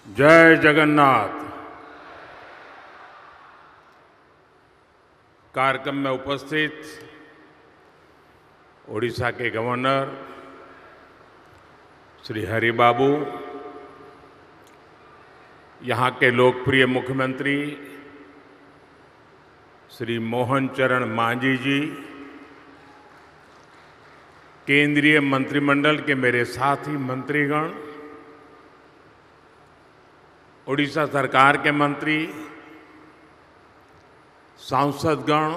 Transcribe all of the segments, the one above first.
जय जगन्नाथ। कार्यक्रम में उपस्थित ओडिशा के गवर्नर श्री हरिबाबू, यहाँ के लोकप्रिय मुख्यमंत्री श्री मोहन चरण मांझी जी, केंद्रीय मंत्रिमंडल के मेरे साथी मंत्रीगण, ओडिशा सरकार के मंत्री, सांसदगण,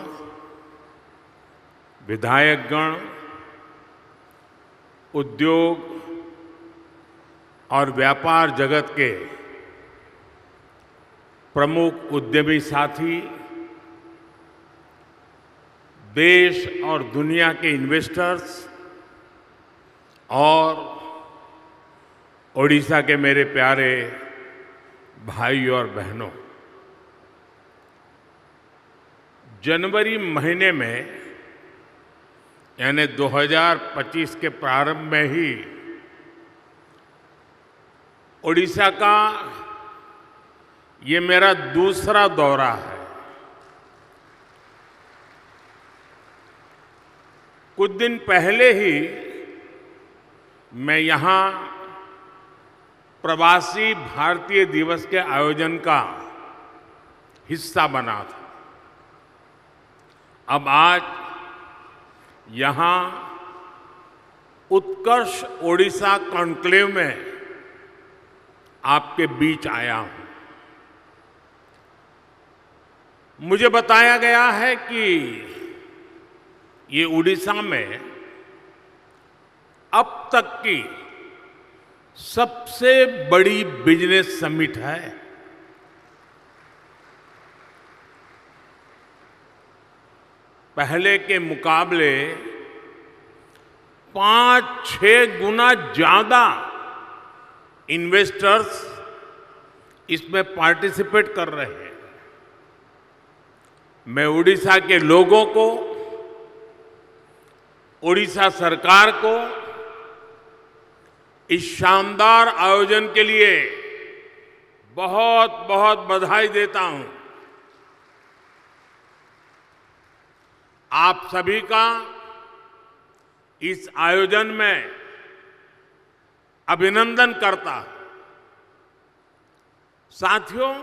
विधायकगण, उद्योग और व्यापार जगत के प्रमुख उद्यमी साथी, देश और दुनिया के इन्वेस्टर्स और ओडिशा के मेरे प्यारे भाई और बहनों, जनवरी महीने में यानी 2025 के प्रारंभ में ही ओडिशा का ये मेरा दूसरा दौरा है। कुछ दिन पहले ही मैं यहाँ प्रवासी भारतीय दिवस के आयोजन का हिस्सा बना था। अब आज यहाँ उत्कर्ष ओडिशा कॉन्क्लेव में आपके बीच आया हूं। मुझे बताया गया है कि ये ओडिशा में अब तक की सबसे बड़ी बिजनेस समिट है। पहले के मुकाबले 5-6 गुना ज्यादा इन्वेस्टर्स इसमें पार्टिसिपेट कर रहे हैं। मैं ओडिशा के लोगों को, ओडिशा सरकार को इस शानदार आयोजन के लिए बहुत बहुत बधाई देता हूं। आप सभी का इस आयोजन में अभिनंदन करता हूं। साथियों,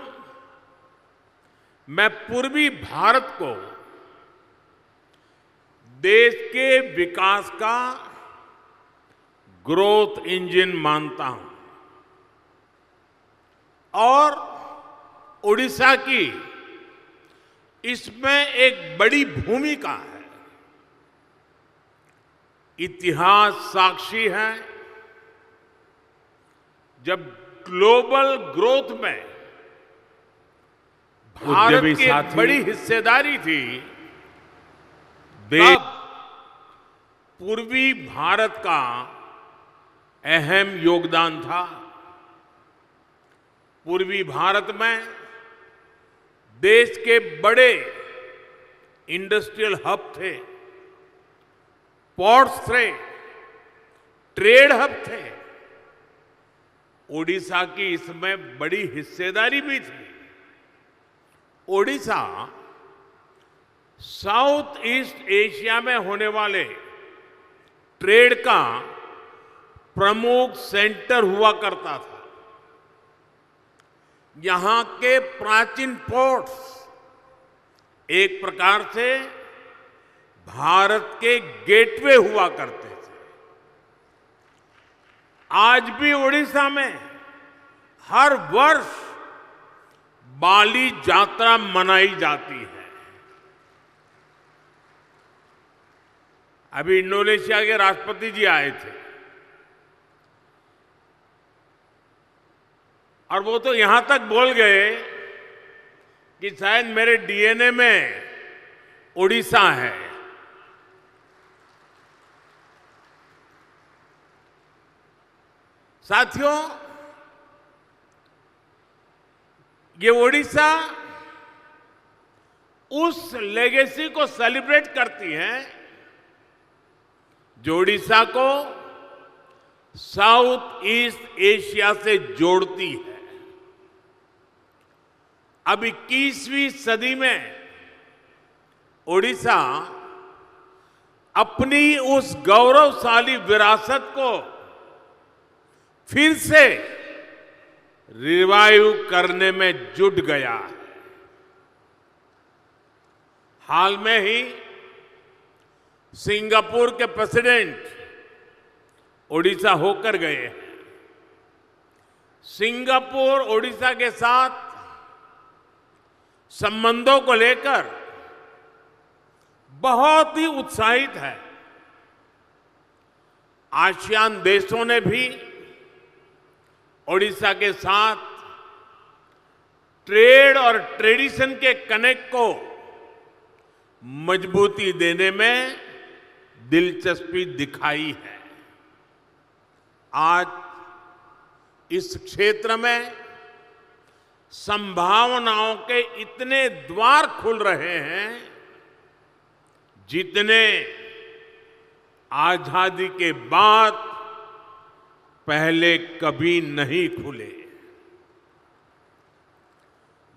मैं पूर्वी भारत को देश के विकास का ग्रोथ इंजन मानता हूं और ओडिशा की इसमें एक बड़ी भूमिका है। इतिहास साक्षी है, जब ग्लोबल ग्रोथ में भारत की एक बड़ी हिस्सेदारी थी, तब पूर्वी भारत का अहम योगदान था। पूर्वी भारत में देश के बड़े इंडस्ट्रियल हब थे, पोर्ट्स थे, ट्रेड हब थे। ओडिशा की इसमें बड़ी हिस्सेदारी भी थी। ओडिशा साउथ ईस्ट एशिया में होने वाले ट्रेड का प्रमुख सेंटर हुआ करता था। यहां के प्राचीन पोर्ट्स एक प्रकार से भारत के गेटवे हुआ करते थे। आज भी ओडिशा में हर वर्ष बाली यात्रा मनाई जाती है। अभी इंडोनेशिया के राष्ट्रपति जी आए थे और वो तो यहां तक बोल गए कि शायद मेरे डीएनए में ओडिशा है। साथियों, ये ओडिशा उस लेगेसी को सेलिब्रेट करती है जो ओडिशा को साउथ ईस्ट एशिया से जोड़ती है। अब 21वीं सदी में ओडिशा अपनी उस गौरवशाली विरासत को फिर से रिवाइव करने में जुट गया है। हाल में ही सिंगापुर के प्रेसिडेंट ओडिशा होकर गए हैं। सिंगापुर ओडिशा के साथ संबंधों को लेकर बहुत ही उत्साहित है। आसियान देशों ने भी ओडिशा के साथ ट्रेड और ट्रेडिशन के कनेक्ट को मजबूती देने में दिलचस्पी दिखाई है। आज इस क्षेत्र में संभावनाओं के इतने द्वार खुल रहे हैं जितने आजादी के बाद पहले कभी नहीं खुले।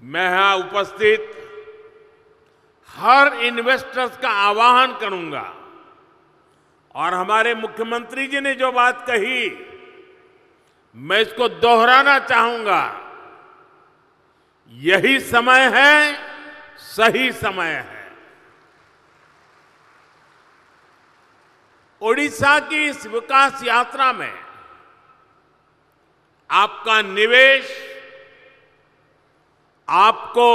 मैं यहां उपस्थित हर इन्वेस्टर्स का आह्वान करूंगा और हमारे मुख्यमंत्री जी ने जो बात कही मैं इसको दोहराना चाहूंगा। यही समय है, सही समय है। ओडिशा की इस विकास यात्रा में आपका निवेश आपको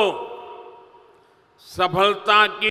सफलता की